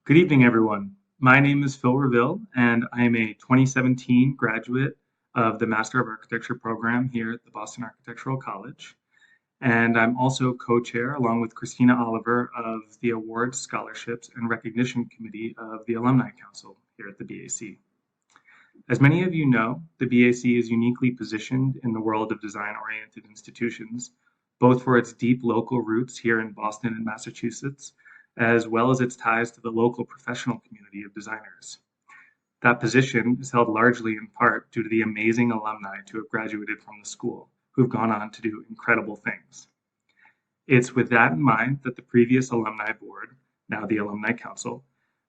Good evening, everyone. My name is Phil Reville, and I am a 2017 graduate of the Master of Architecture program here at the Boston Architectural College. And I'm also co-chair, along with Christina Oliver, of the Awards, Scholarships, and Recognition Committee of the Alumni Council here at the BAC. As many of you know, the BAC is uniquely positioned in the world of design-oriented institutions, both for its deep local roots here in Boston and Massachusetts, as well as its ties to the local professional community of designers. That position is held largely in part due to the amazing alumni to have graduated from the school, who've gone on to do incredible things. It's with that in mind that the previous alumni board, now the Alumni Council,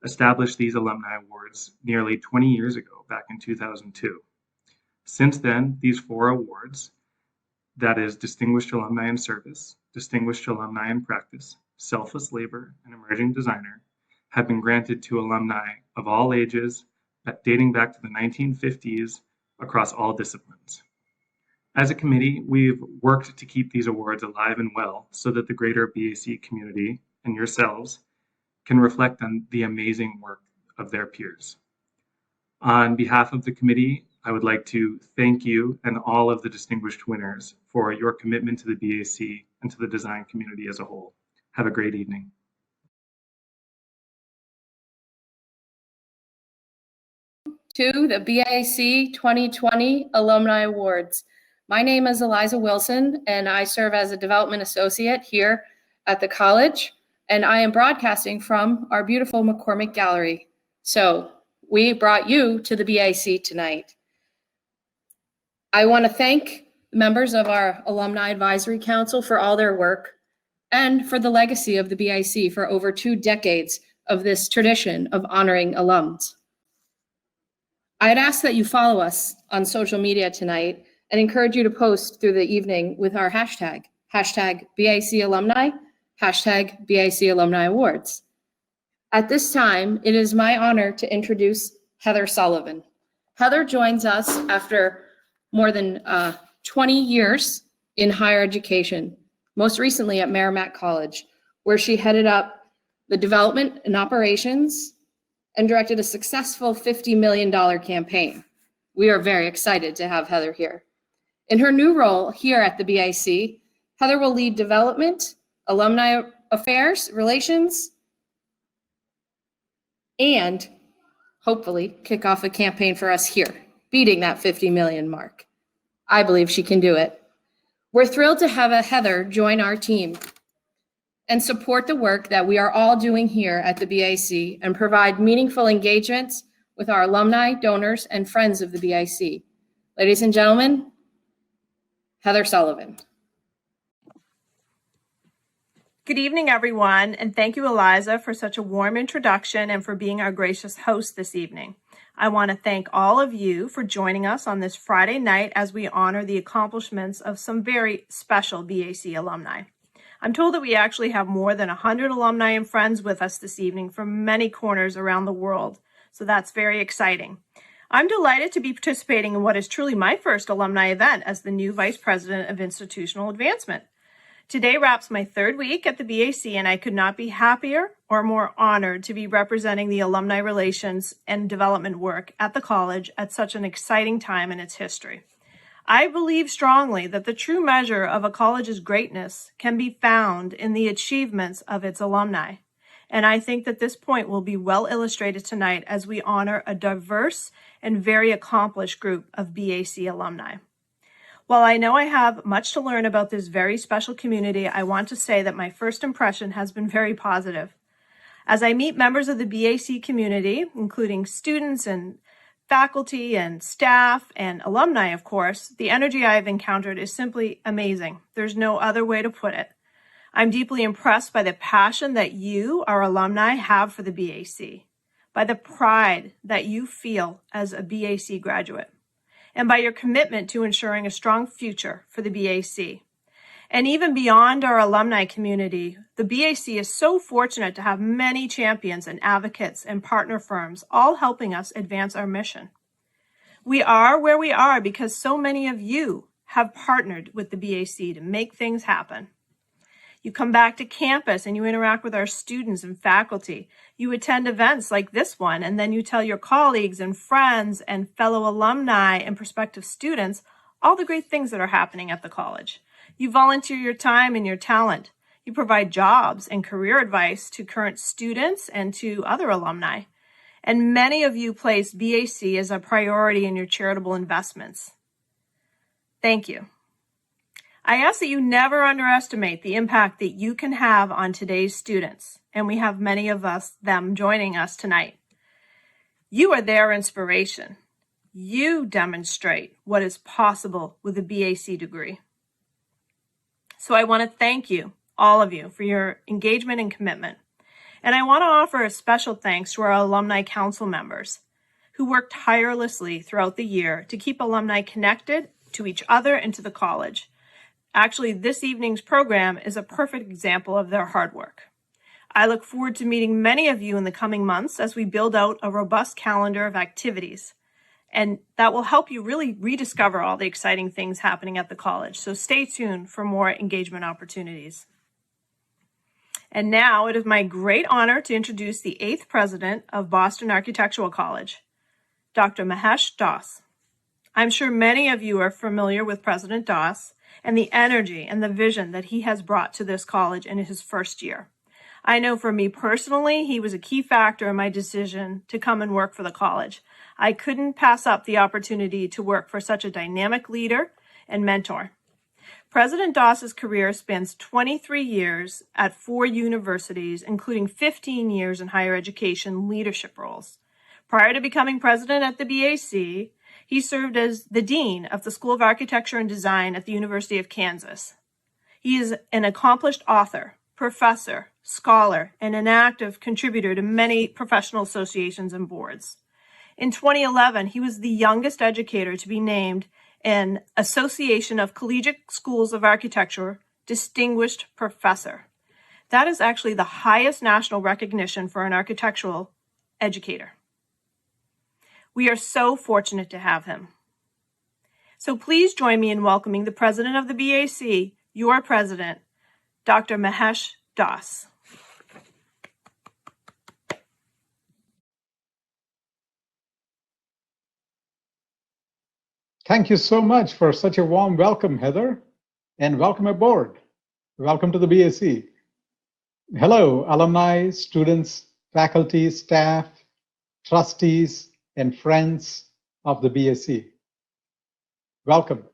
established these alumni awards nearly 20 years ago, back in 2002. Since then, these four awards, that is Distinguished Alumni in Service, Distinguished Alumni in Practice, Selfless Labor, and Emerging Designer, have been granted to alumni of all ages, dating back to the 1950s, across all disciplines. As a committee, we've worked to keep these awards alive and well so that the greater BAC community and yourselves can reflect on the amazing work of their peers. On behalf of the committee, I would like to thank you and all of the distinguished winners for your commitment to the BAC and to the design community as a whole. Have a great evening. To the BAC 2020 Alumni Awards. My name is Eliza Wilson, and I serve as a development associate here at the college, and I am broadcasting from our beautiful McCormick Gallery. So we brought you to the BAC tonight. I want to thank members of our Alumni Advisory Council for all their work and for the legacy of the BAC for over 2 decades of this tradition of honoring alums. I'd ask that you follow us on social media tonight and encourage you to post through the evening with our hashtag BAC Alumni, BAC Alumni Awards. At this time, it is my honor to introduce Heather Sullivan. Heather joins us after more than 20 years in higher education, most recently at Merrimack College, where she headed up the development and operations and directed a successful $50 million campaign. We are very excited to have Heather here. In her new role here at the BAC, Heather will lead development, alumni affairs, relations, and hopefully kick off a campaign for us here, beating that 50 million mark. I believe she can do it. We're thrilled to have Heather join our team and support the work that we are all doing here at the BAC and provide meaningful engagements with our alumni, donors, and friends of the BAC. Ladies and gentlemen, Heather Sullivan. Good evening, everyone, and thank you, Eliza, for such a warm introduction and for being our gracious host this evening. I want to thank all of you for joining us on this Friday night as we honor the accomplishments of some very special BAC alumni. I'm told that we actually have more than 100 alumni and friends with us this evening from many corners around the world, so that's very exciting. I'm delighted to be participating in what is truly my first alumni event as the new Vice President of Institutional Advancement. Today wraps my 3rd week at the BAC, and I could not be happier or more honored to be representing the alumni relations and development work at the college at such an exciting time in its history. I believe strongly that the true measure of a college's greatness can be found in the achievements of its alumni. And I think that this point will be well illustrated tonight as we honor a diverse and very accomplished group of BAC alumni. While I know I have much to learn about this very special community, I want to say that my first impression has been very positive. As I meet members of the BAC community, including students and faculty and staff and alumni, of course, the energy I've encountered is simply amazing. There's no other way to put it. I'm deeply impressed by the passion that you, our alumni, have for the BAC, by the pride that you feel as a BAC graduate, and by your commitment to ensuring a strong future for the BAC. And even beyond our alumni community, the BAC is so fortunate to have many champions and advocates and partner firms all helping us advance our mission. We are where we are because so many of you have partnered with the BAC to make things happen. You come back to campus and you interact with our students and faculty. You attend events like this one, and then you tell your colleagues and friends and fellow alumni and prospective students all the great things that are happening at the college. You volunteer your time and your talent. You provide jobs and career advice to current students and to other alumni. And many of you place BAC as a priority in your charitable investments. Thank you. I ask that you never underestimate the impact that you can have on today's students, and we have many of them joining us tonight. You are their inspiration. You demonstrate what is possible with a BAC degree. So I want to thank you, all of you, for your engagement and commitment. And I want to offer a special thanks to our alumni council members who work tirelessly throughout the year to keep alumni connected to each other and to the college. Actually, this evening's program is a perfect example of their hard work. I look forward to meeting many of you in the coming months as we build out a robust calendar of activities. And that will help you really rediscover all the exciting things happening at the college. So stay tuned for more engagement opportunities. And now it is my great honor to introduce the 8th president of Boston Architectural College, Dr. Mahesh Daas. I'm sure many of you are familiar with President Daas and the energy and the vision that he has brought to this college in his first year. I know for me personally, he was a key factor in my decision to come and work for the college. I couldn't pass up the opportunity to work for such a dynamic leader and mentor. President Daas's career spans 23 years at 4 universities, including 15 years in higher education leadership roles. Prior to becoming president at the BAC, he served as the dean of the School of Architecture and Design at the University of Kansas. He is an accomplished author, professor, scholar, and an active contributor to many professional associations and boards. In 2011, he was the youngest educator to be named an Association of Collegiate Schools of Architecture Distinguished Professor. That is actually the highest national recognition for an architectural educator. We are so fortunate to have him. So please join me in welcoming the president of the BAC, your president, Dr. Mahesh Daas. Thank you so much for such a warm welcome, Heather, and welcome aboard. Welcome to the BAC. Hello, alumni, students, faculty, staff, trustees, and friends of the BAC. Welcome.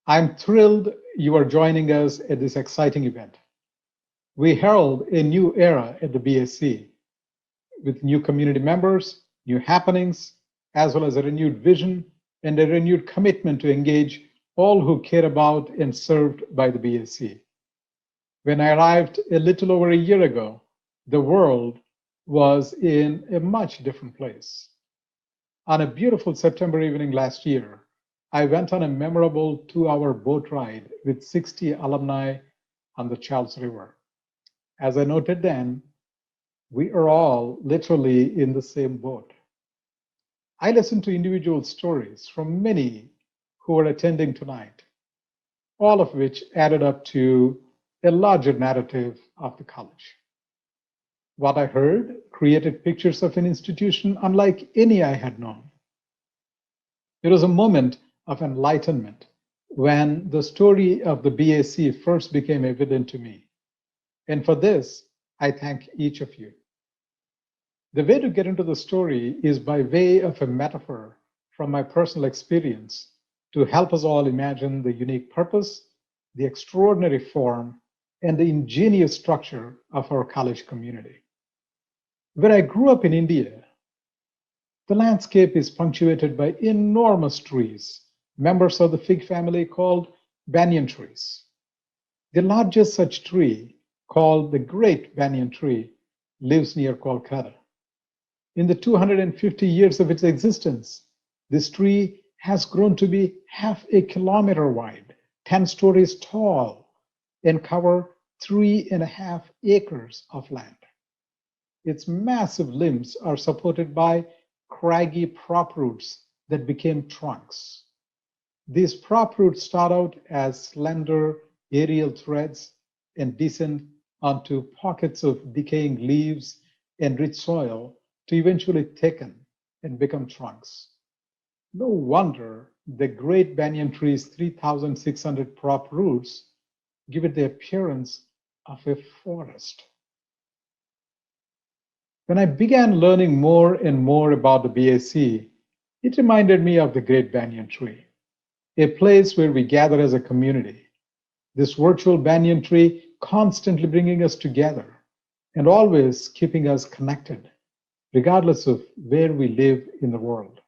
I'm thrilled you are joining us at this exciting event. We herald a new era at the BAC with new community members, new happenings, as well as a renewed vision and a renewed commitment to engage all who care about and served by the BAC. When I arrived a little over a year ago, the world was in a much different place. On a beautiful September evening last year, I went on a memorable 2-hour boat ride with 60 alumni on the Charles River. As I noted then, we are all literally in the same boat. I listened to individual stories from many who were attending tonight, all of which added up to a larger narrative of the college. What I heard created pictures of an institution unlike any I had known. It was a moment of enlightenment when the story of the BAC first became evident to me. And for this, I thank each of you. The way to get into the story is by way of a metaphor from my personal experience to help us all imagine the unique purpose, the extraordinary form, and the ingenious structure of our college community. Where I grew up in India, the landscape is punctuated by enormous trees, members of the fig family called banyan trees. The largest such tree, called the Great Banyan Tree, lives near Kolkata. In the 250 years of its existence, this tree has grown to be half a kilometer wide, 10 stories tall, and cover 3.5 acres of land. Its massive limbs are supported by craggy prop roots that became trunks. These prop roots start out as slender aerial threads and descend onto pockets of decaying leaves and rich soil to eventually thicken and become trunks. No wonder the great banyan tree's 3,600 prop roots give it the appearance of a forest. When I began learning more and more about the BAC, it reminded me of the great banyan tree, a place where we gather as a community. This virtual banyan tree constantly bringing us together and always keeping us connected, regardless of where we live in the world.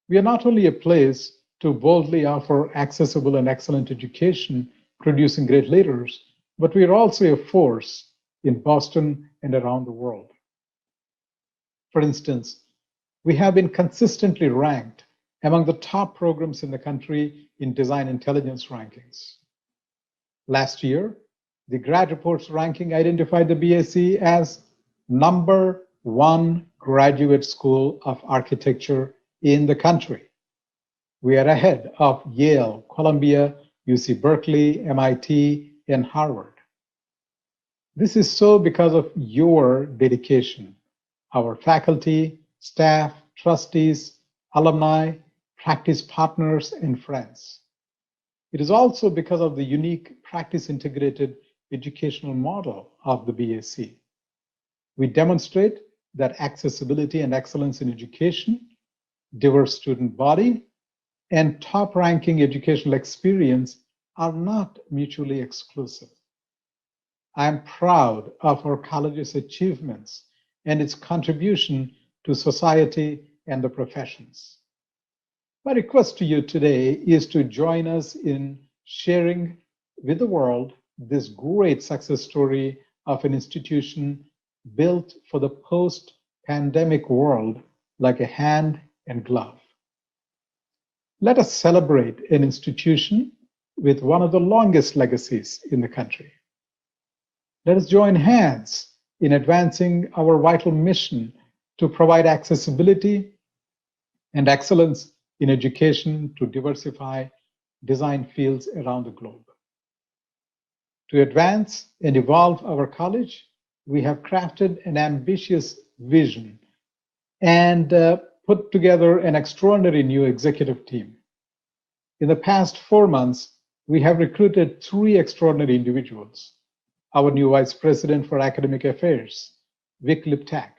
We are not only a place to boldly offer accessible and excellent education, producing great leaders, but we are also a force in Boston and around the world. For instance, we have been consistently ranked among the top programs in the country in design intelligence rankings. Last year, the Grad Reports ranking identified the BAC as #1 graduate school of architecture in the country. We are ahead of Yale, Columbia, UC Berkeley, MIT, and Harvard. This is so because of your dedication, our faculty, staff, trustees, alumni, practice partners, and friends. It is also because of the unique practice-integrated educational model of the BAC. We demonstrate that accessibility and excellence in education, diverse student body, and top-ranking educational experience are not mutually exclusive. I am proud of our college's achievements and its contribution to society and the professions. My request to you today is to join us in sharing with the world this great success story of an institution built for the post-pandemic world like a hand and glove. Let us celebrate an institution with one of the longest legacies in the country. Let us join hands in advancing our vital mission to provide accessibility and excellence in education to diversify design fields around the globe. To advance and evolve our college, we have crafted an ambitious vision and put together an extraordinary new executive team. In the past 4 months, we have recruited 3 extraordinary individuals. Our new Vice President for Academic Affairs, Vic Liptak,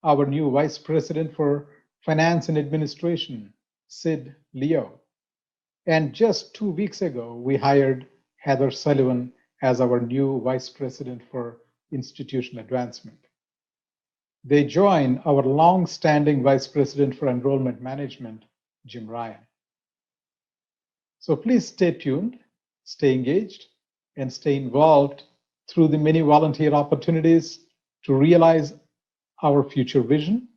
our new Vice President for Finance and Administration, Sid Leo. And just 2 weeks ago, we hired Heather Sullivan as our new Vice President for Institutional Advancement. They join our long-standing Vice President for Enrollment Management, Jim Ryan. So please stay tuned, stay engaged, and stay involved through the many volunteer opportunities to realize our future vision,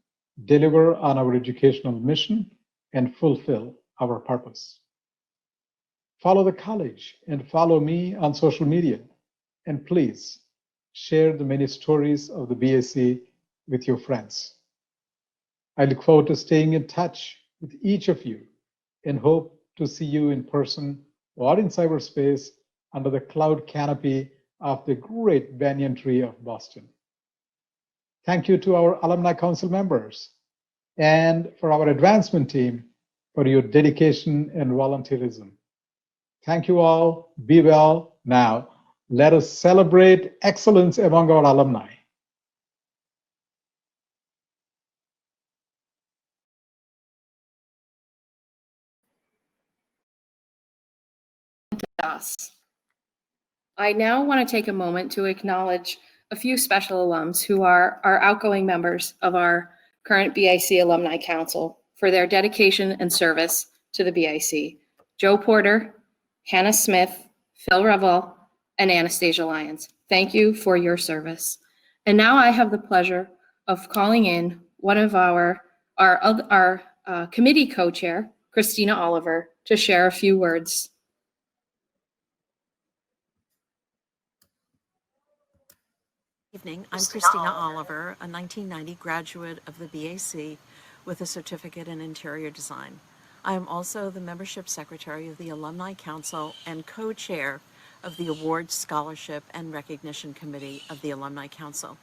deliver on our educational mission, and fulfill our purpose. Follow the college and follow me on social media. And please share the many stories of the BAC with your friends. I look forward to staying in touch with each of you and hope to see you in person or in cyberspace under the cloud canopy of the great banyan tree of Boston. Thank you to our Alumni Council members and for our advancement team for your dedication and volunteerism. Thank you all. Be well. Now, let us celebrate excellence among our alumni. Daas. I now want to take a moment to acknowledge a few special alums who are our outgoing members of our current BAC Alumni Council for their dedication and service to the BAC. Joe Porter, Hannah Smith, Phil Revel, and Anastasia Lyons. Thank you for your service. And now I have the pleasure of calling in one of our committee co-chair, Christina Oliver, to share a few words. Evening. I'm Christina Oliver, a 1990 graduate of the BAC with a certificate in interior design. I am also the membership secretary of the Alumni Council and co-chair of the Awards, Scholarship, and Recognition Committee of the Alumni Council.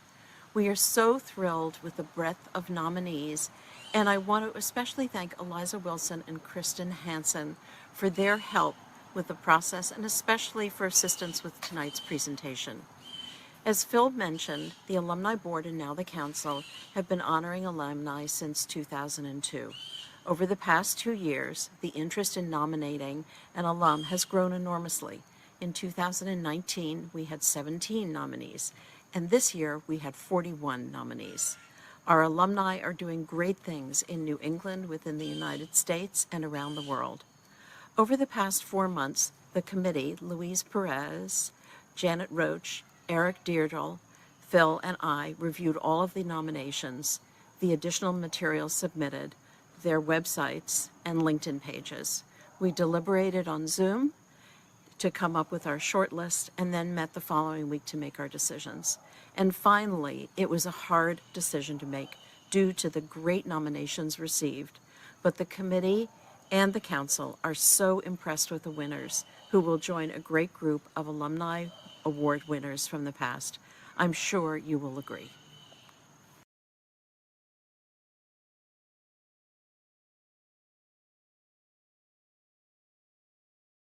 We are so thrilled with the breadth of nominees, and I want to especially thank Eliza Wilson and Kristen Hansen for their help with the process and especially for assistance with tonight's presentation. As Phil mentioned, the Alumni Board and now the Council have been honoring alumni since 2002. Over the past 2 years, the interest in nominating an alum has grown enormously. In 2019, we had 17 nominees, and this year we had 41 nominees. Our alumni are doing great things in New England, within the United States, and around the world. Over the past 4 months, the committee, Louise Perez, Janet Roach, Eric Deardle, Phil, and I reviewed all of the nominations, the additional materials submitted, their websites, and LinkedIn pages. We deliberated on Zoom to come up with our short list and then met the following week to make our decisions. And finally, it was a hard decision to make due to the great nominations received, but the committee and the council are so impressed with the winners, who will join a great group of alumni award winners from the past. I'm sure you will agree.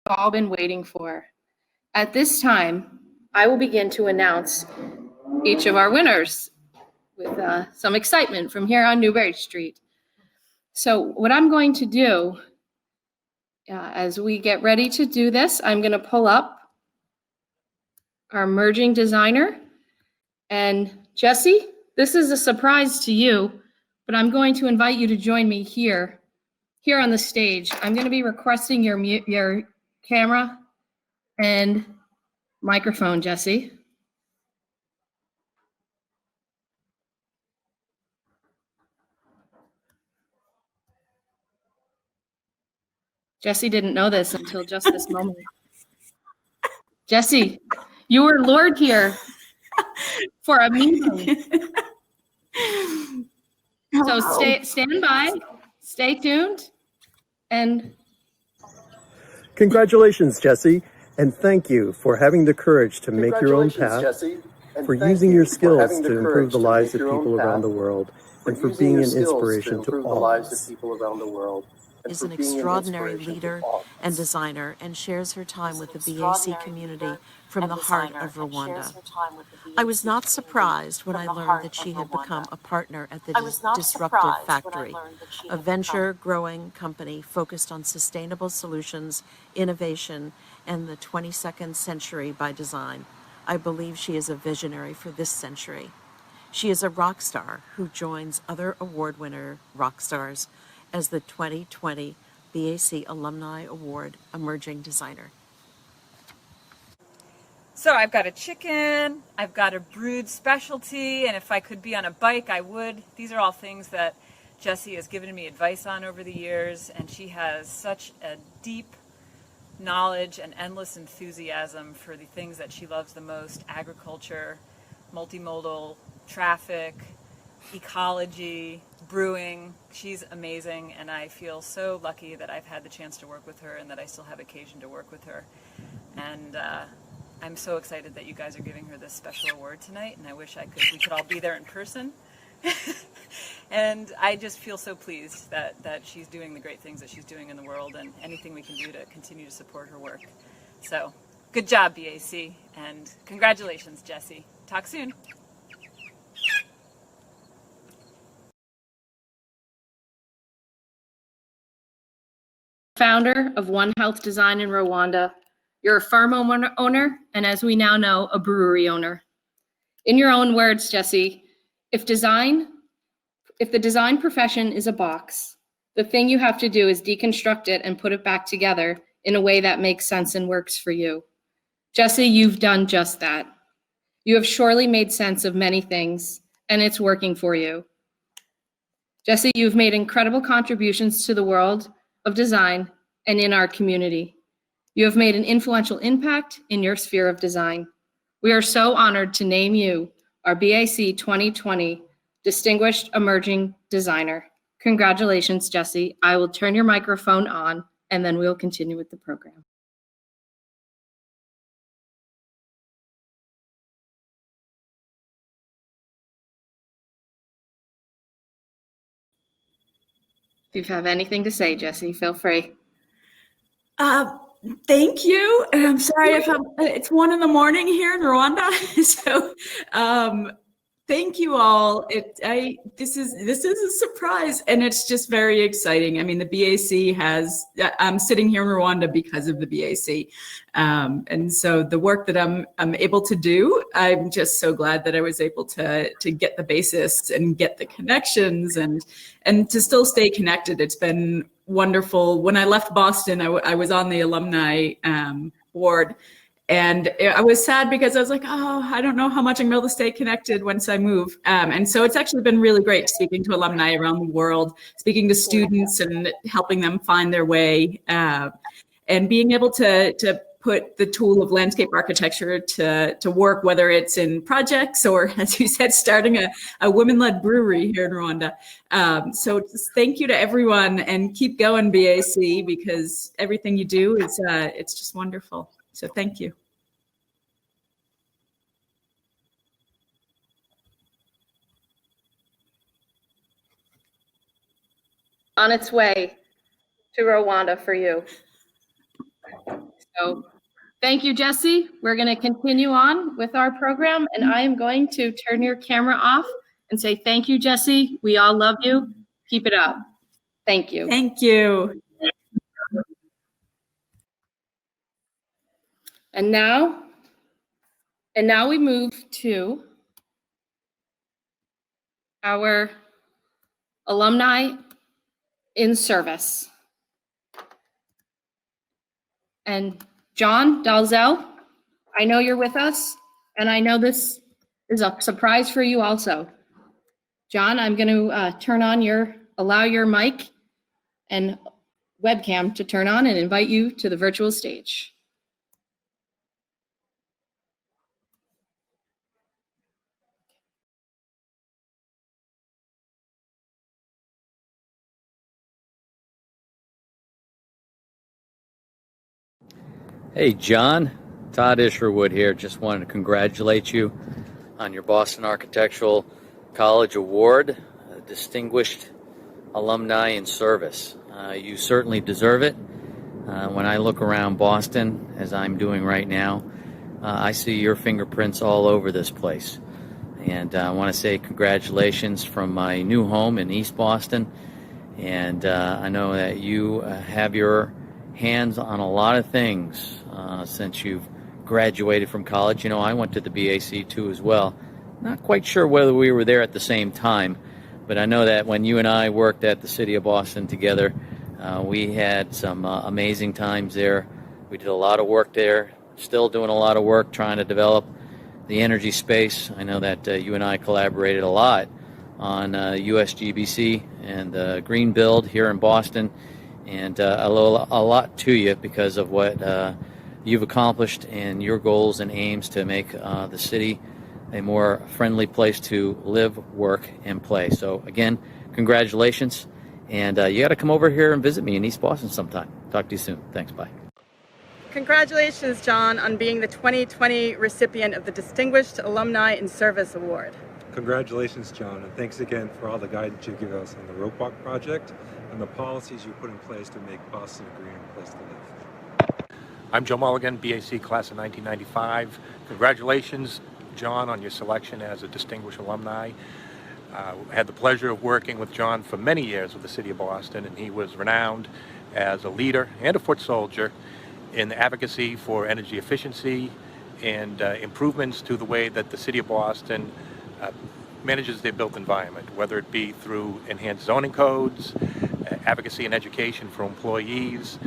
All been waiting for. At this time, I will begin to announce each of our winners with some excitement from here on Newbury Street. So what I'm going to do, as we get ready to do this, I'm going to pull up our emerging designer. And Jesse, this is a surprise to you, but I'm going to invite you to join me here on the stage. I'm going to be requesting your camera and microphone, Jesse. Jesse didn't know this until just this moment. Jesse, you were lured here for a meeting. So stand by, stay tuned, and congratulations, Jesse, and thank you for having the courage to make your own path, for using your skills to improve the lives of people around the world, and for being an inspiration to all of us. Is an extraordinary leader and designer and shares her time with the BAC community from the heart of Rwanda. I was not surprised when I learned that she had become a partner at the Disruptive Factory, a venture-growing company focused on sustainable solutions, innovation, and the 22nd century by design. I believe she is a visionary for this century. She is a rock star who joins other award winner rock stars as the 2020 BAC Alumni Award Emerging Designer. So I've got a chicken, I've got a brewed specialty, and if I could be on a bike, I would. These are all things that Jessie has given me advice on over the years, and she has such a deep knowledge and endless enthusiasm for the things that she loves the most: agriculture, multimodal, traffic, ecology, brewing. She's amazing, and I feel so lucky that I've had the chance to work with her and that I still have occasion to work with her. And I'm so excited that you guys are giving her this special award tonight, and I wish we could all be there in person. And I just feel so pleased that she's doing the great things that she's doing in the world, and anything we can do to continue to support her work. So good job, BAC, and congratulations, Jessie. Talk soon. Founder of One Health Design in Rwanda. You're a farm owner, and as we now know, a brewery owner. In your own words, Jesse, if the design profession is a box, the thing you have to do is deconstruct it and put it back together in a way that makes sense and works for you. Jesse, you've done just that. You have surely made sense of many things, and it's working for you. Jesse, you've made incredible contributions to the world of design and in our community. You have made an influential impact in your sphere of design. We are so honored to name you our BAC 2020 Distinguished Emerging Designer. Congratulations, Jesse. I will turn your microphone on, and then we'll continue with the program. If you have anything to say, Jesse, feel free. Thank you. And I'm sorry if it's 1 a.m. here in Rwanda. So thank you all. This is a surprise, and it's just very exciting. I mean, the BAC I'm sitting here in Rwanda because of the BAC. And so the work that I'm able to do, I'm just so glad that I was able to get the basis and get the connections and to still stay connected. It's been wonderful. When I left Boston, I was on the alumni board. And I was sad because I was like, oh, I don't know how much I'm able to stay connected once I move. And so it's actually been really great speaking to alumni around the world, speaking to students and helping them find their way, and being able to put the tool of landscape architecture to work, whether it's in projects or, as you said, starting a women-led brewery here in Rwanda. So just thank you to everyone, and keep going, BAC, because everything you do is it's just wonderful. So thank you. On its way to Rwanda for you. So thank you, Jesse. We're going to continue on with our program, and I am going to turn your camera off and say thank you, Jesse. We all love you. Keep it up. Thank you. Thank you. And now we move to our alumni in service. And John Dalzell, I know you're with us, and I know this is a surprise for you also. John, I'm going to allow your mic and webcam to turn on and invite you to the virtual stage. Hey, John. Todd Isherwood here. Just wanted to congratulate you on your Boston Architectural College Award, Distinguished Alumni in Service. You certainly deserve it. When I look around Boston, as I'm doing right now, I see your fingerprints all over this place. And I want to say congratulations from my new home in East Boston. And I know that you have your hands on a lot of things since you've graduated from college. You know, I went to the BAC too as well. Not quite sure whether we were there at the same time, but I know that when you and I worked at the City of Boston together, we had some amazing times there. We did a lot of work there, still doing a lot of work trying to develop the energy space. I know that you and I collaborated a lot on USGBC and the Green Build here in Boston. And I owe a lot to you because of what you've accomplished and your goals and aims to make the city a more friendly place to live, work, and play. So again, congratulations. And you got to come over here and visit me in East Boston sometime. Talk to you soon. Thanks. Bye. Congratulations, John, on being the 2020 recipient of the Distinguished Alumni in Service Award. Congratulations, John, and thanks again for all the guidance you give us on the Rope Walk project and the policies you put in place to make Boston a greener place to live. I'm Joe Mulligan, BAC class of 1995. Congratulations, John, on your selection as a distinguished alumni. I had the pleasure of working with John for many years with the City of Boston, and he was renowned as a leader and a foot soldier in the advocacy for energy efficiency and improvements to the way that the City of Boston manages their built environment, whether it be through enhanced zoning codes, advocacy and education for employees,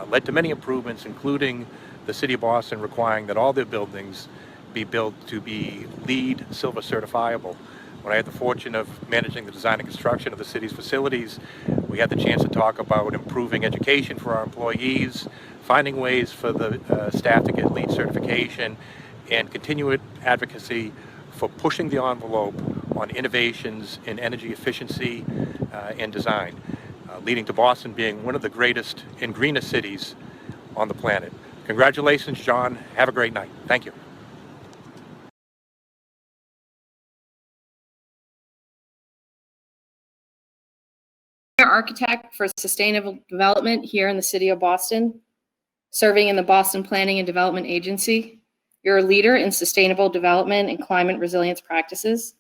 led to many improvements, including the City of Boston requiring that all their buildings be built to be LEED Silver certifiable. When I had the fortune of managing the design and construction of the city's facilities, we had the chance to talk about improving education for our employees, finding ways for the staff to get LEED certification, and continued advocacy for pushing the envelope on innovations in energy efficiency and design, leading to Boston being one of the greatest and greenest cities on the planet. Congratulations, John. Have a great night. Thank you. architect for sustainable development here in the city of Boston, serving in the Boston Planning and Development Agency. You're a leader in sustainable development and climate resilience practices.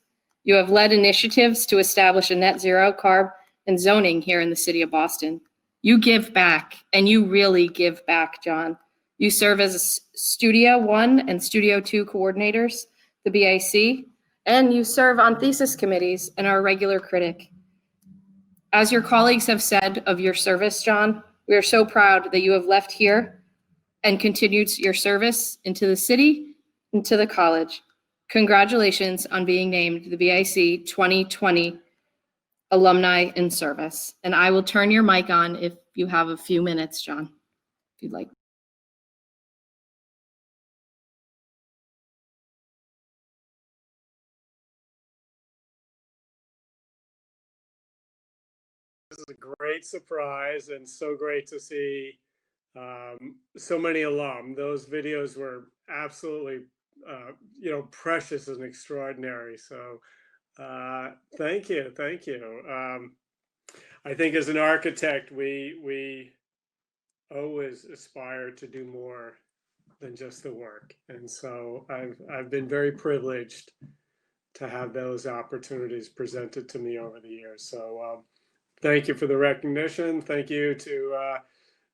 You have led initiatives to establish a net zero carb and zoning here in the city of Boston. You give back, and you really give back, John. You serve as Studio 1 and Studio 2 coordinators, the BAC, and you serve on thesis committees and are a regular critic. As your colleagues have said of your service, John, we are so proud that you have left here and continued your service into the city, into the college. Congratulations on being named the BAC 2020 Alumni in Service. And I will turn your mic on if you have a few minutes, John, if you'd like. This is a great surprise and so great to see so many alum. Those videos were absolutely, precious and extraordinary. So thank you. I think as an architect, we always aspire to do more than just the work. And so I've been very privileged to have those opportunities presented to me over the years. So thank you for the recognition. Thank you to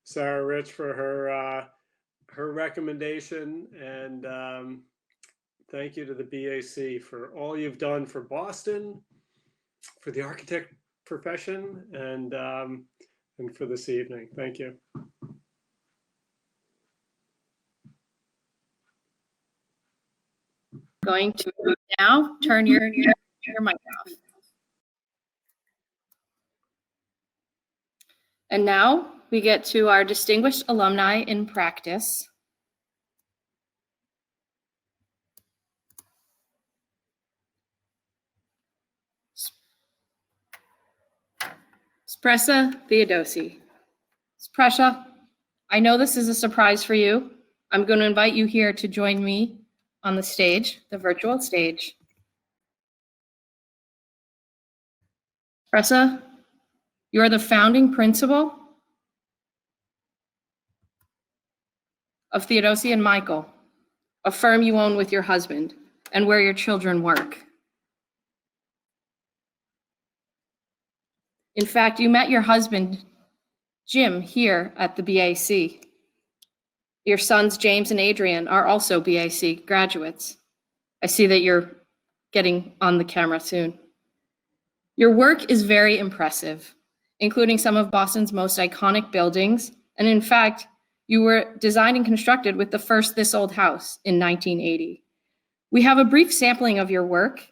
Sarah Rich for her recommendation, and thank you to the BAC for all you've done for Boston, for the architect profession, and for this evening. Thank you. Going to now turn your mic off. And now we get to our distinguished alumni in practice. Shpresa Theodhosi. Shpresa, I know this is a surprise for you. I'm going to invite you here to join me on the stage, the virtual stage. Shpresa, you are the founding principal of Theodhosi and Michael, a firm you own with your husband and where your children work. In fact, you met your husband, Jim, here at the BAC. Your sons, James and Adrian, are also BAC graduates. I see that you're getting on the camera soon. Your work is very impressive, including some of Boston's most iconic buildings. And in fact, you were designed and constructed with the first This Old House in 1980. We have a brief sampling of your work.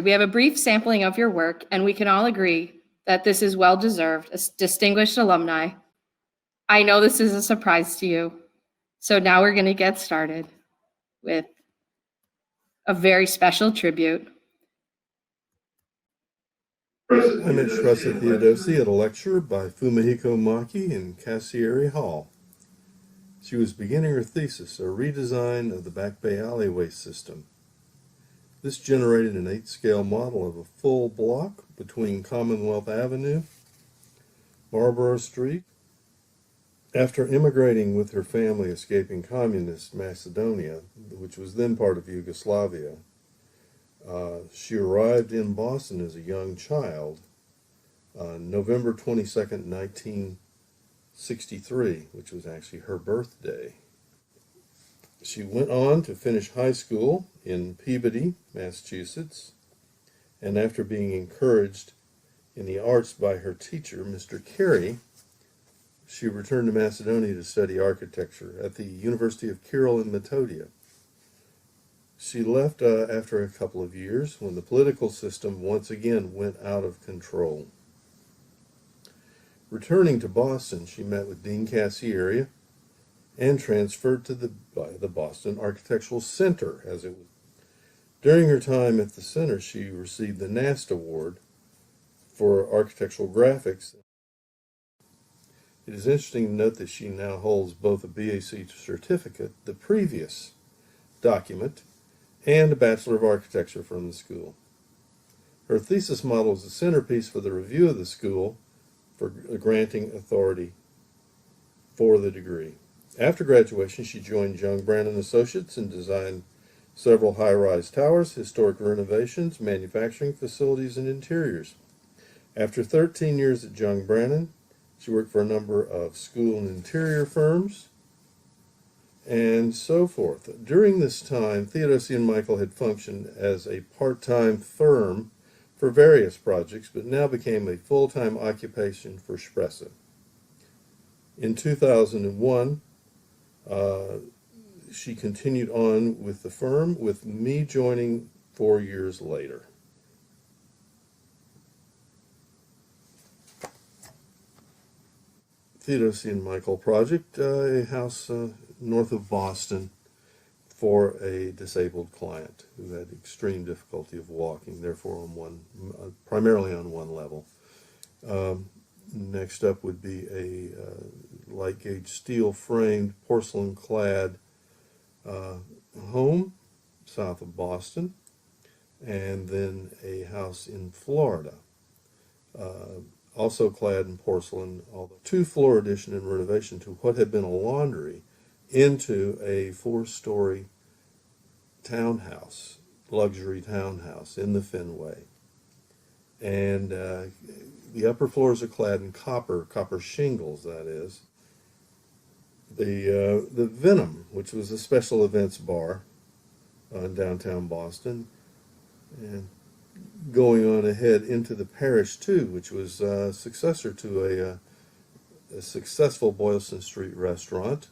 We have a brief sampling of your work, and we can all agree that this is well-deserved, a distinguished alumni. I know this is a surprise to you. So now we're going to get started with a very special tribute. I met Shpresa Theodhosi at a lecture by Fumihiko Maki in Cassieri Hall. She was beginning her thesis, a redesign of the Back Bay alleyway system. This generated an 8-scale model of a full block between Commonwealth Avenue, Marlborough Street. After immigrating with her family escaping communist Macedonia, which was then part of Yugoslavia, she arrived in Boston as a young child on November 22nd, 1963, which was actually her birthday. She went on to finish high school in Peabody, Massachusetts, and after being encouraged in the arts by her teacher, Mr. Carey, she returned to Macedonia to study architecture at the University of Kirill and Metodia. She left after a couple of years when the political system once again went out of control. Returning to Boston, she met with Dean Cassieri and transferred to the Boston Architectural Center, as it was. During her time at the center, she received the NAST Award for architectural graphics. It is interesting to note that she now holds both a BAC certificate, the previous document, and a Bachelor of Architecture from the school. Her thesis model is the centerpiece for the review of the school for granting authority for the degree. After graduation, she joined Young Brannon Associates and designed several high-rise towers, historic renovations, manufacturing facilities, and interiors. After 13 years at Young Brannon, she worked for a number of school and interior firms, and so forth. During this time, Theodhosi and Michael had functioned as a part-time firm for various projects, but now became a full-time occupation for Shpresa. In 2001, she continued on with the firm, with me joining 4 years later. Theodhosi and Michael project, a house north of Boston for a disabled client who had extreme difficulty of walking, therefore primarily on one level. Next up would be a light gauge steel framed porcelain clad home south of Boston, and then a house in Florida, also clad in porcelain, although two-floor addition and renovation to what had been a laundry into a 4-story townhouse, luxury townhouse in the Fenway. And the upper floors are clad in copper shingles, that is. The Venom, which was a special events bar in downtown Boston, and going on ahead into the Parish 2, which was a successor to a successful Boylston Street restaurant,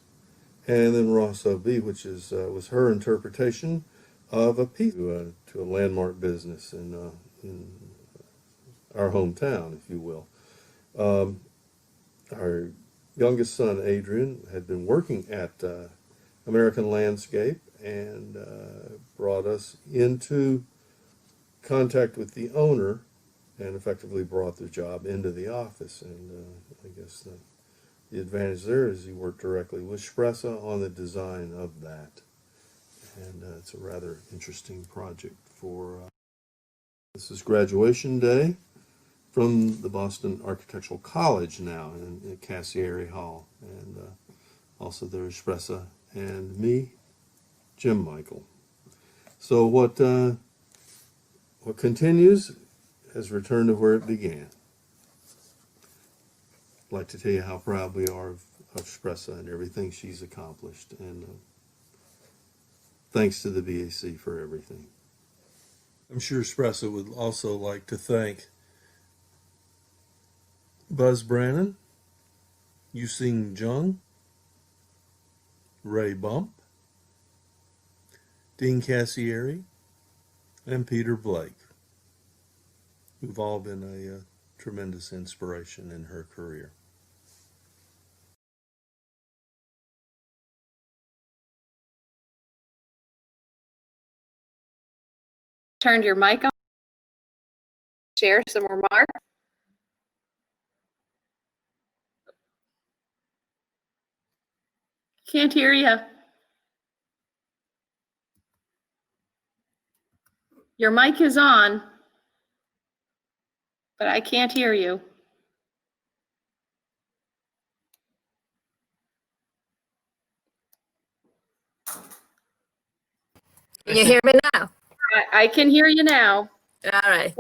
and then Ross O.B., which was her interpretation of a piece to a landmark business in our hometown, if you will. Our youngest son, Adrian, had been working at American Landscape and brought us into contact with the owner and effectively brought the job into the office. And I guess the advantage there is he worked directly with Shpresa on the design of that. And it's a rather interesting project for... this is graduation day from the Boston Architectural College now in Cassieri Hall. And also there's Shpresa and me, Jim Michael. So what continues has returned to where it began. I'd like to tell you how proud we are of Shpresa and everything she's accomplished. And thanks to the BAC for everything. I'm sure Shpresa would also like to thank Buzz Brannon, Yusing Jung, Ray Bump, Dean Cassieri, and Peter Blake, who've all been a tremendous inspiration in her career. Turned your mic on. Share some remarks. Can't hear you. Your mic is on, but I can't hear you. Can you hear me now? I can hear you now. All right.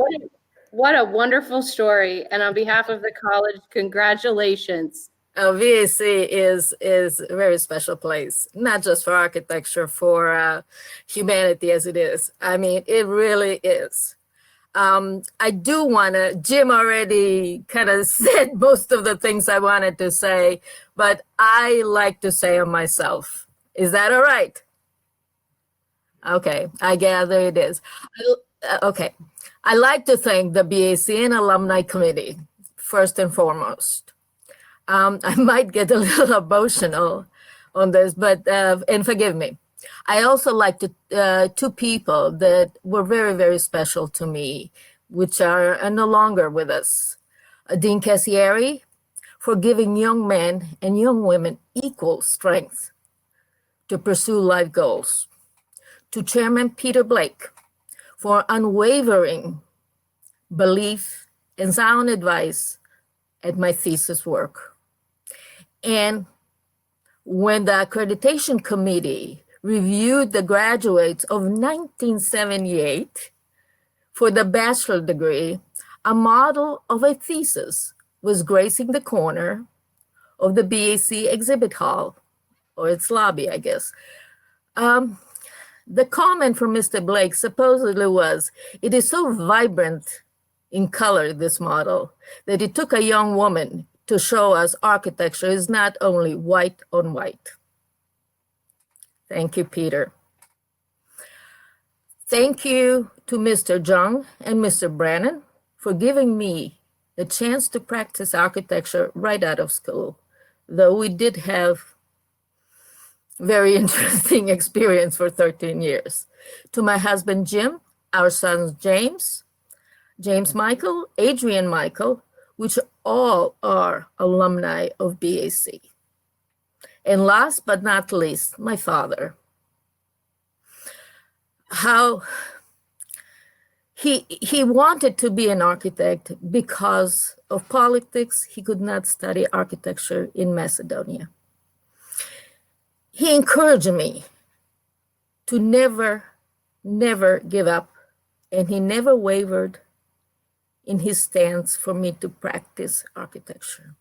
What a wonderful story. And on behalf of the college, congratulations. VAC is a very special place, not just for architecture, for humanity as it is. I mean, it really is. I do want to, Jim already kind of said most of the things I wanted to say, but I like to say them myself. Is that all right? Okay, I gather it is. Okay, I like to thank the BAC and Alumni Committee, first and foremost. I might get a little emotional on this, but and forgive me. I also like to two people that were very, very special to me, which are no longer with us. Dean Cassieri, for giving young men and young women equal strength to pursue life goals. To Chairman Peter Blake, for unwavering belief, and sound advice at my thesis work. And when the accreditation committee reviewed the graduates of 1978 for the bachelor degree, a model of a thesis was gracing the corner of the BAC exhibit hall, or its lobby, I guess. The comment from Mr. Blake supposedly was, "It is so vibrant in color, this model, that it took a young woman to show us architecture is not only white on white." Thank you, Peter. Thank you to Mr. Jung and Mr. Brannon for giving me the chance to practice architecture right out of school, though we did have very interesting experience for 13 years. To my husband, Jim, our sons, James Michael, Adrian Michael, which all are alumni of BAC. And last but not least, my father. How he wanted to be an architect because of politics. He could not study architecture in Macedonia. He encouraged me to never give up, and he never wavered in his stance for me to practice architecture.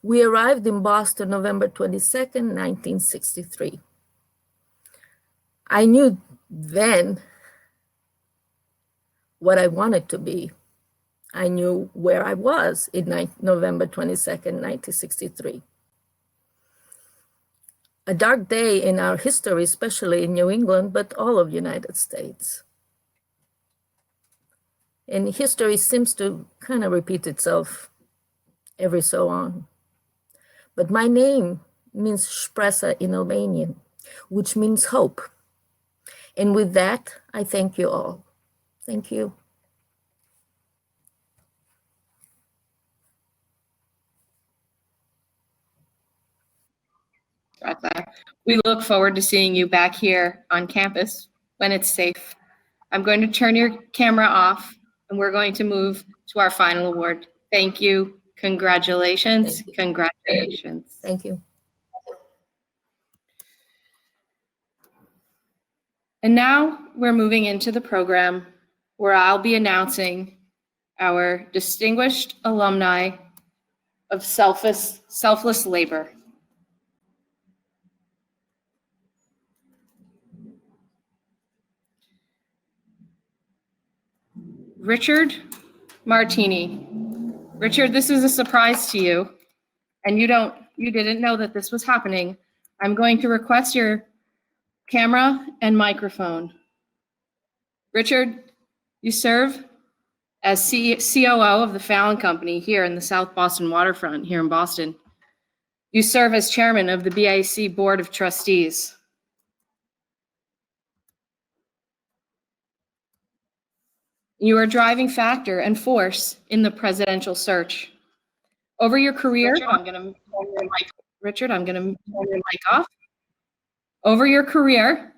We arrived in Boston November 22nd, 1963. I knew then what I wanted to be. I knew where I was in November 22nd, 1963. A dark day in our history, especially in New England, but all of the United States. And history seems to kind of repeat itself every so on. But my name means Shpresa in Albanian, which means hope. And with that, I thank you all. Thank you. We look forward to seeing you back here on campus when it's safe. I'm going to turn your camera off, and we're going to move to our final award. Thank you. Congratulations. Thank you. Congratulations. Thank you. And now we're moving into the program where I'll be announcing our distinguished alumni of selfless labor. Richard Martini. Richard, this is a surprise to you, and you didn't know that this was happening. I'm going to request your camera and microphone. Richard, you serve as COO of the Fallon Company here in the South Boston waterfront here in Boston. You serve as chairman of the BAC Board of Trustees. You are a driving factor and force in the presidential search. Over your career, Richard, I'm going to turn your mic off. Over your career,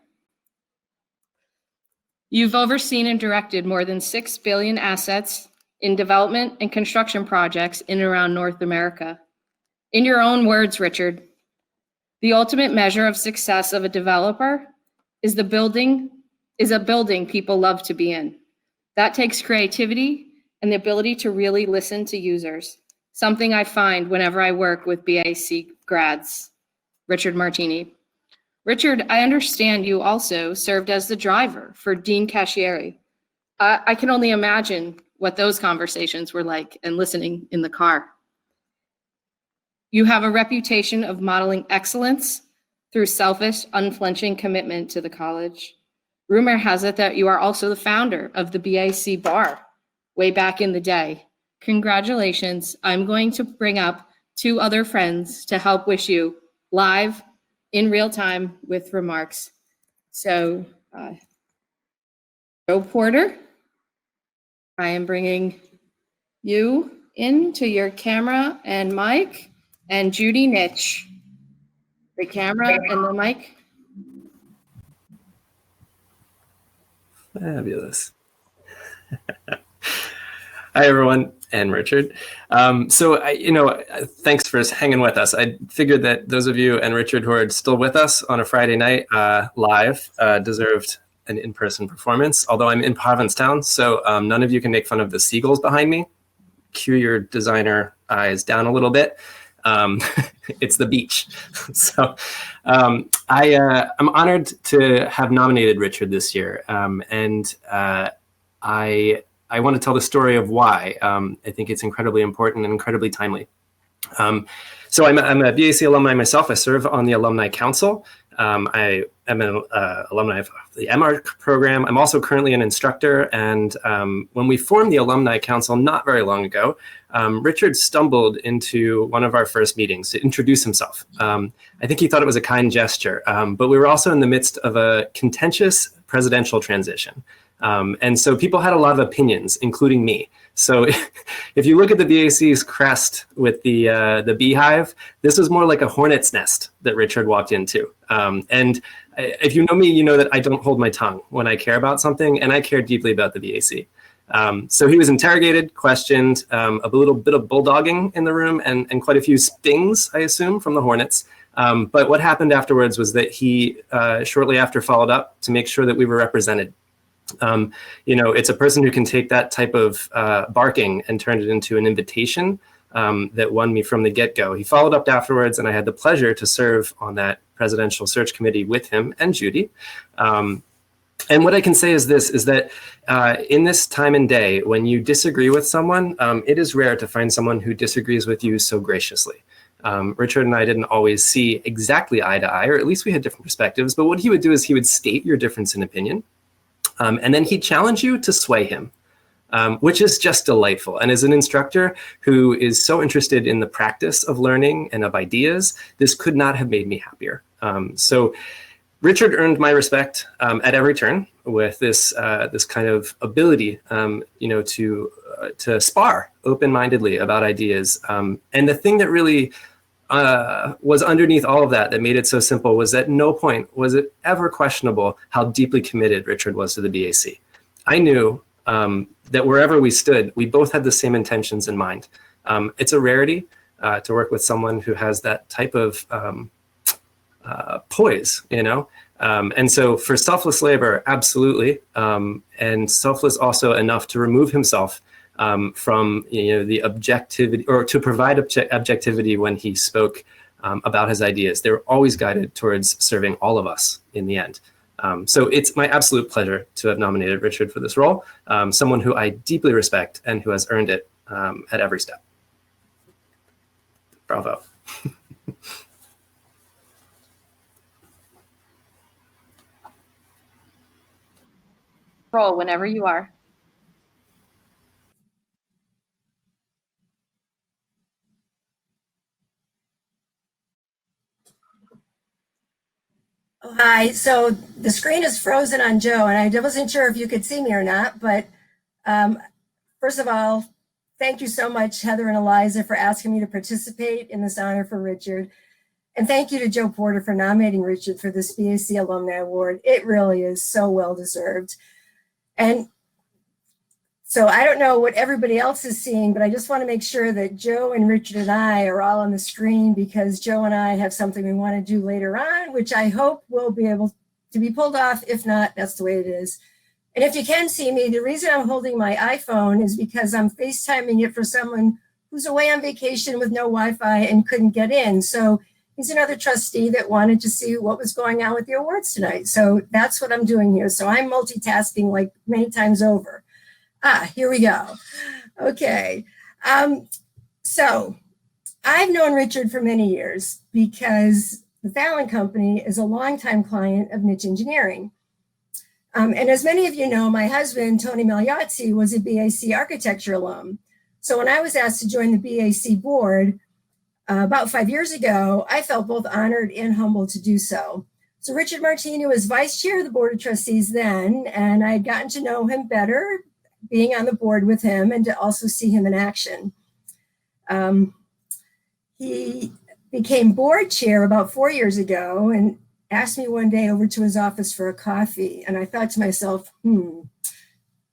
you've overseen and directed more than 6 billion assets in development and construction projects in and around North America. In your own words, Richard, the ultimate measure of success of a developer is a building people love to be in. That takes creativity and the ability to really listen to users, something I find whenever I work with BAC grads. Richard Martini. Richard, I understand you also served as the driver for Dean Cashieri. I can only imagine what those conversations were like and listening in the car. You have a reputation of modeling excellence through selfish, unflinching commitment to the college. Rumor has it that you are also the founder of the BAC Bar way back in the day. Congratulations. I'm going to bring up 2 other friends to help wish you live in real time with remarks. So, Joe Porter, I am bringing you into your camera and mic, and Judy Nitch, the camera and the mic. Fabulous. Hi, everyone, and Richard. Thanks for hanging with us. I figured that those of you and Richard who are still with us on a Friday night live deserved an in-person performance, although I'm in Provincetown, so none of you can make fun of the seagulls behind me. Cue your designer eyes down a little bit. It's the beach. So I'm honored to have nominated Richard this year, and I want to tell the story of why. I think it's incredibly important and incredibly timely. So I'm a BAC alumni myself. I serve on the Alumni Council. I am an alumni of the B.Arch program. I'm also currently an instructor. And when we formed the Alumni Council not very long ago, Richard stumbled into one of our first meetings to introduce himself. I think he thought it was a kind gesture, but we were also in the midst of a contentious presidential transition. And so people had a lot of opinions, including me. So if you look at the BAC's crest with the beehive, this was more like a hornet's nest that Richard walked into. And if you know me, you know that I don't hold my tongue when I care about something, and I care deeply about the BAC. So he was interrogated, questioned, a little bit of bulldogging in the room, and quite a few stings, I assume, from the hornets. But what happened afterwards was that he shortly after followed up to make sure that we were represented. It's a person who can take that type of barking and turn it into an invitation that won me from the get-go. He followed up afterwards, and I had the pleasure to serve on that presidential search committee with him and Judy. And what I can say is this, is that in this time and day, when you disagree with someone, it is rare to find someone who disagrees with you so graciously. Richard and I didn't always see exactly eye to eye, or at least we had different perspectives, but what he would do is he would state your difference in opinion. And then he'd challenge you to sway him, which is just delightful. And as an instructor who is so interested in the practice of learning and of ideas, this could not have made me happier. So Richard earned my respect at every turn with this kind of ability, to spar open-mindedly about ideas. And the thing that really was underneath all of that made it so simple was at no point was it ever questionable how deeply committed Richard was to the BAC. I knew that wherever we stood, we both had the same intentions in mind. It's a rarity to work with someone who has that type of poise, and so for selfless labor, absolutely, and selfless also enough to remove himself from the objectivity, or to provide objectivity when he spoke about his ideas. They were always guided towards serving all of us in the end. So it's my absolute pleasure to have nominated Richard for this role, someone who I deeply respect and who has earned it at every step. Bravo. Roll whenever you are. Oh, hi. So the screen is frozen on Joe, and I wasn't sure if you could see me or not. But first of all, thank you so much, Heather and Eliza, for asking me to participate in this honor for Richard. And thank you to Joe Porter for nominating Richard for this BAC Alumni Award. It really is so well deserved. And so I don't know what everybody else is seeing, but I just want to make sure that Joe and Richard and I are all on the screen, because Joe and I have something we want to do later on, which I hope will be able to be pulled off. If not, that's the way it is. And if you can see me, the reason I'm holding my iPhone is because I'm FaceTiming it for someone who's away on vacation with no Wi-Fi and couldn't get in. So he's another trustee that wanted to see what was going on with the awards tonight. So that's what I'm doing here. So I'm multitasking like many times over. Here we go. Okay. So I've known Richard for many years because the Fallon Company is a longtime client of Niche Engineering. And as many of you know, my husband, Tony Magliazzi, was a BAC architecture alum. So when I was asked to join the BAC board about 5 years ago, I felt both honored and humbled to do so. So Richard Martini was vice chair of the Board of Trustees then, and I had gotten to know him better being on the board with him and to also see him in action. He became board chair about 4 years ago and asked me one day over to his office for a coffee. And I thought to myself,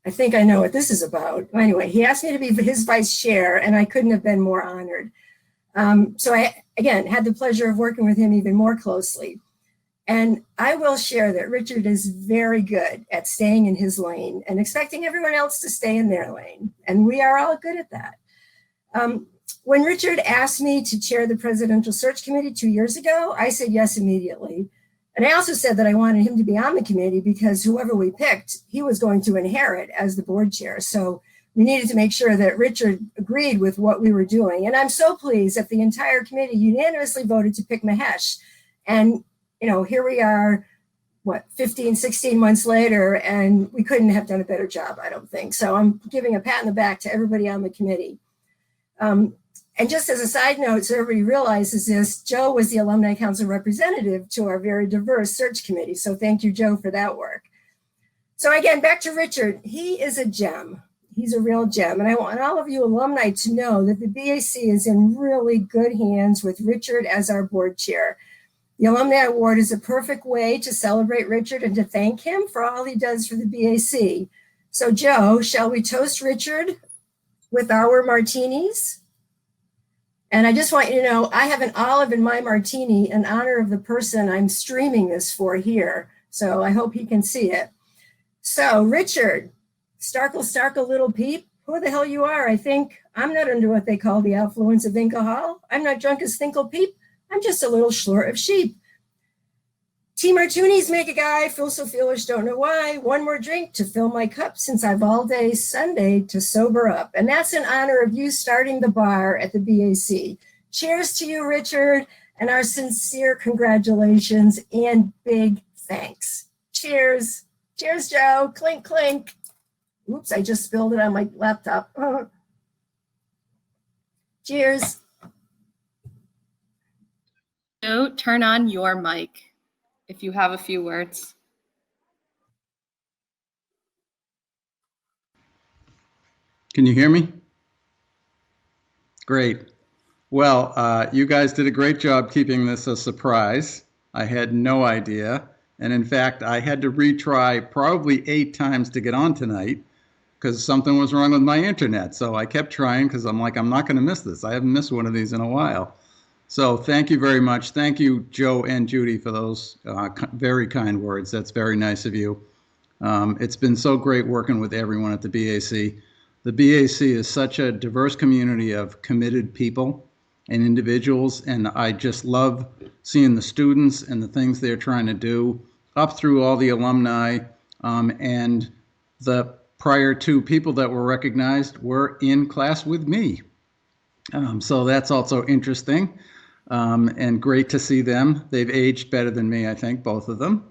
I think I know what this is about. Anyway, he asked me to be his vice chair, and I couldn't have been more honored. So I, again, had the pleasure of working with him even more closely. And I will share that Richard is very good at staying in his lane and expecting everyone else to stay in their lane. And we are all good at that. When Richard asked me to chair the Presidential Search Committee 2 years ago, I said yes immediately. And I also said that I wanted him to be on the committee because whoever we picked, he was going to inherit as the board chair. So we needed to make sure that Richard agreed with what we were doing. And I'm so pleased that the entire committee unanimously voted to pick Mahesh. And you know, here we are, what, 15, 16 months later, and we couldn't have done a better job, I don't think. So I'm giving a pat on the back to everybody on the committee. And just as a side note, so everybody realizes this, Joe was the Alumni Council representative to our very diverse search committee. So thank you, Joe, for that work. So again, back to Richard. He is a gem. He's a real gem. And I want all of you alumni to know that the BAC is in really good hands with Richard as our board chair. The Alumni Award is a perfect way to celebrate Richard and to thank him for all he does for the BAC. So Joe, shall we toast Richard with our martinis? And I just want you to know, I have an olive in my martini in honor of the person I'm streaming this for here. So I hope he can see it. So Richard, Starkle, little peep, who the hell you are? I think I'm not under what they call the affluence of alcohol. I'm not drunk as Thinkle Peep. I'm just a little schlur of sheep. Tea martinis make a guy feel so foolish, don't know why. One more drink to fill my cup since I've all day Sunday to sober up. And that's in honor of you starting the bar at the BAC. Cheers to you, Richard, and our sincere congratulations and big thanks. Cheers. Cheers, Joe. Clink, clink. Oops, I just spilled it on my laptop. Cheers. Joe, turn on your mic if you have a few words. Can you hear me? Great. Well, you guys did a great job keeping this a surprise. I had no idea. And in fact, I had to retry probably 8 times to get on tonight because something was wrong with my internet. So I kept trying because I'm like, I'm not going to miss this. I haven't missed one of these in a while. So thank you very much. Thank you, Joe and Judy, for those very kind words. That's very nice of you. It's been so great working with everyone at the BAC. The BAC is such a diverse community of committed people and individuals, and I just love seeing the students and the things they're trying to do up through all the alumni, and the prior 2 people that were recognized were in class with me. So that's also interesting. And great to see them. They've aged better than me, I think, both of them.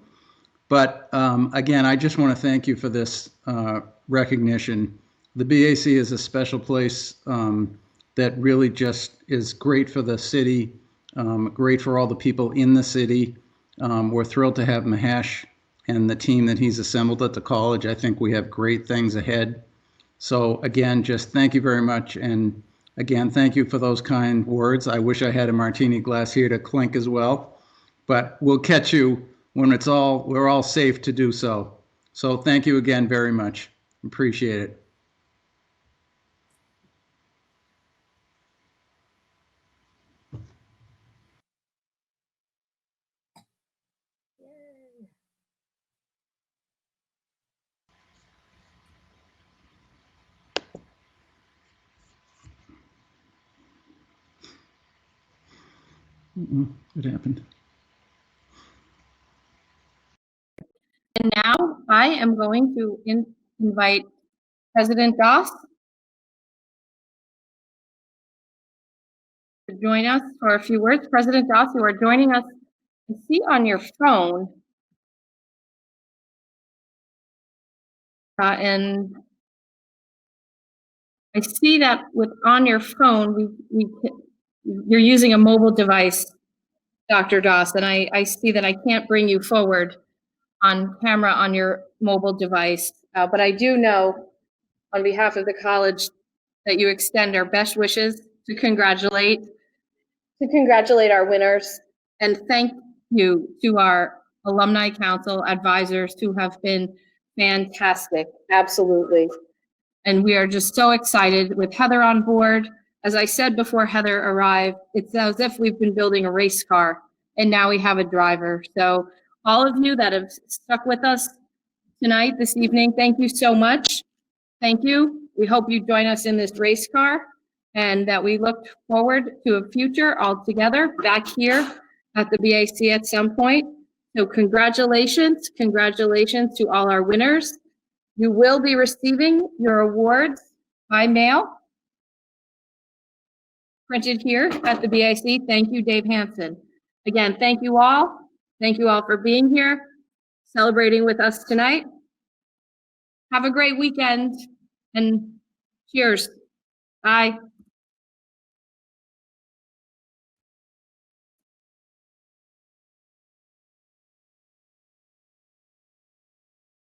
But again, I just want to thank you for this recognition. The BAC is a special place that really just is great for the city, great for all the people in the city. We're thrilled to have Mahesh and the team that he's assembled at the college. I think we have great things ahead. So again, just thank you very much. And again, thank you for those kind words. I wish I had a martini glass here to clink as well, but we'll catch you when we're all safe to do so. So thank you again very much. Appreciate it. What happened? And now I am going to invite President Daas to join us for a few words. President Daas, you are joining us. I see on your phone, and I see that on your phone, you're using a mobile device, Dr. Daas, and I see that I can't bring you forward on camera on your mobile device. But I do know on behalf of the college that you extend our best wishes to congratulate our winners and thank you to our alumni council advisors who have been Fantastic, absolutely. And we are just so excited with Heather on board. As I said before Heather arrived, it's as if we've been building a race car and now we have a driver. So all of you that have stuck with us tonight, this evening, thank you so much. Thank you. We hope you join us in this race car and that we look forward to a future all together back here at the BAC at some point. So congratulations to all our winners. You will be receiving your awards by mail, printed here at the BAC. Thank you, Dave Hansen. Again, thank you all. Thank you all for being here, celebrating with us tonight. Have a great weekend and cheers. Bye.